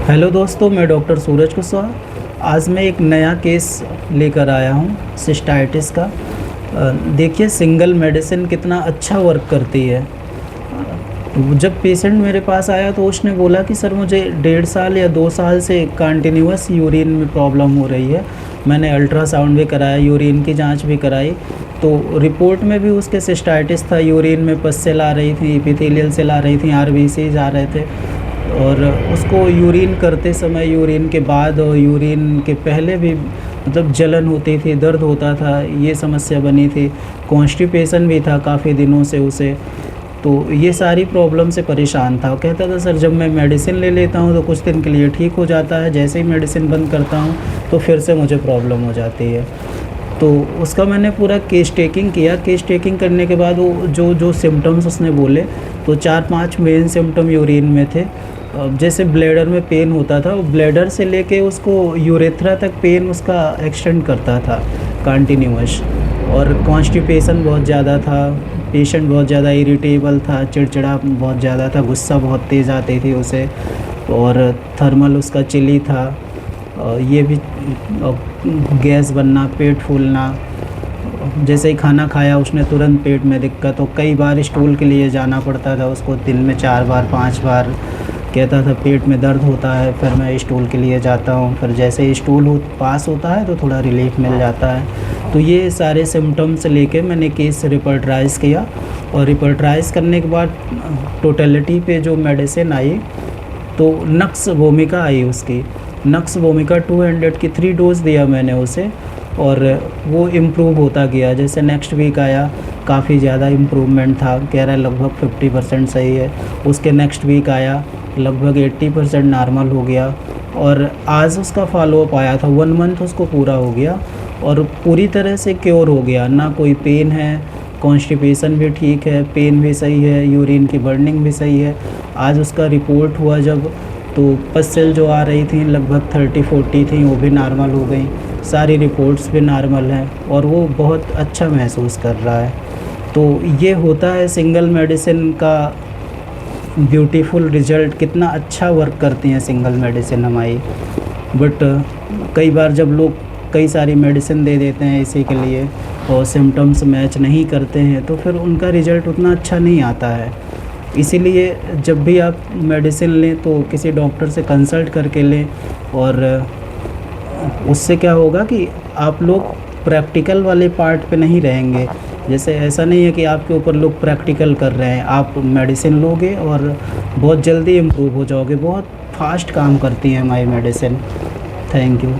Hello दोस्तों, मैं doctor सूरज कुशवाहा। आज मैं एक नया केस लेकर आया हूँ सिस्टाइटिस का। देखिए, सिंगल मेडिसिन कितना अच्छा वर्क करती है। जब पेशेंट मेरे पास आया तो उसने बोला कि सर मुझे 1.5 साल या 2 साल से कंटिन्यूअस यूरिन में प्रॉब्लम हो रही है। मैंने अल्ट्रासाउंड भी कराया, यूरिन की जांच भी कराई, तो रिपोर्ट में भी उसके सिस्टाइटिस था। यूरिन में पस सेल आ रही थी, एपिथेलियल सेल आ रही थी, आरबीसीज आ रहे थे। और उसको यूरिन करते समय, यूरिन के बाद और यूरिन के पहले भी मतलब जलन होती थी, दर्द होता था, ये समस्या बनी थी। कॉन्स्टिपेशन भी था काफ़ी दिनों से उसे। तो ये सारी प्रॉब्लम से परेशान था। वो कहता था सर जब मैं मेडिसिन ले लेता हूँ तो कुछ दिन के लिए ठीक हो जाता है, जैसे ही मेडिसिन बंद करता हूँ तो फिर से मुझे प्रॉब्लम हो जाती है। तो उसका मैंने पूरा केस टेकिंग किया। केस टेकिंग करने के बाद वो जो जो सिम्टम्स उसने बोले, तो 4-5 मेन सिम्टम यूरिन में थे। जैसे ब्लैडर में पेन होता था, वो ब्लैडर से लेके उसको यूरेथ्रा तक पेन उसका एक्सटेंड करता था कंटिन्यूअस। और कॉन्स्टिपेशन बहुत ज़्यादा था, पेशेंट बहुत ज़्यादा इरिटेबल था, चिड़चिड़ा बहुत ज़्यादा था, गुस्सा बहुत तेज़ आती थी उसे, और थर्मल उसका चिली था। ये भी गैस बनना, पेट फूलना, जैसे ही खाना खाया उसने तुरंत पेट में दिक्कत हो, कई बार स्टूल के लिए जाना पड़ता था उसको, दिन में 4 बार 5 बार। कहता था पेट में दर्द होता है, फिर मैं स्टूल के लिए जाता हूँ, फिर जैसे ही स्टूल पास होता है तो थोड़ा रिलीफ मिल जाता है। तो ये सारे सिम्टम्स लेके मैंने केस रिपर्टराइज़ किया, और रिपर्टराइज़ करने के बाद टोटलिटी पे जो मेडिसिन आई, तो नक्स वोमिका आई उसकी। नक्स वोमिका 200 की 3 डोज़ दिया मैंने उसे, और वो इम्प्रूव होता गया। जैसे नेक्स्ट वीक आया, काफ़ी ज़्यादा इम्प्रूवमेंट था, कह रहा है लगभग 50% सही है। उसके नेक्स्ट वीक आया, लगभग 80% नॉर्मल हो गया। और आज उसका फॉलोअप आया था, 1 मंथ उसको पूरा हो गया और पूरी तरह से क्योर हो गया। ना कोई पेन है, कॉन्स्टिपेशन भी ठीक है, पेन भी सही है, यूरिन की बर्निंग भी सही है। आज उसका रिपोर्ट हुआ जब, तो पस सेल जो आ रही थी लगभग 30-40 थी, वो भी नॉर्मल हो गई। सारी रिपोर्ट्स भी नॉर्मल हैं और वो बहुत अच्छा महसूस कर रहा है। तो ये होता है सिंगल मेडिसिन का ब्यूटीफुल रिज़ल्ट, कितना अच्छा वर्क करती हैं सिंगल मेडिसिन हमारी। बट कई बार जब लोग कई सारी मेडिसिन दे देते हैं इसी के लिए और सिम्टम्स मैच नहीं करते हैं, तो फिर उनका रिज़ल्ट उतना अच्छा नहीं आता है। इसीलिए जब भी आप मेडिसिन लें तो किसी डॉक्टर से कंसल्ट करके लें, और उससे क्या होगा कि आप लोग प्रैक्टिकल वाले पार्ट पे नहीं रहेंगे। जैसे ऐसा नहीं है कि आपके ऊपर लोग प्रैक्टिकल कर रहे हैं, आप मेडिसिन लोगे और बहुत जल्दी इम्प्रूव हो जाओगे। बहुत फास्ट काम करती है हमारी मेडिसिन। Thank you.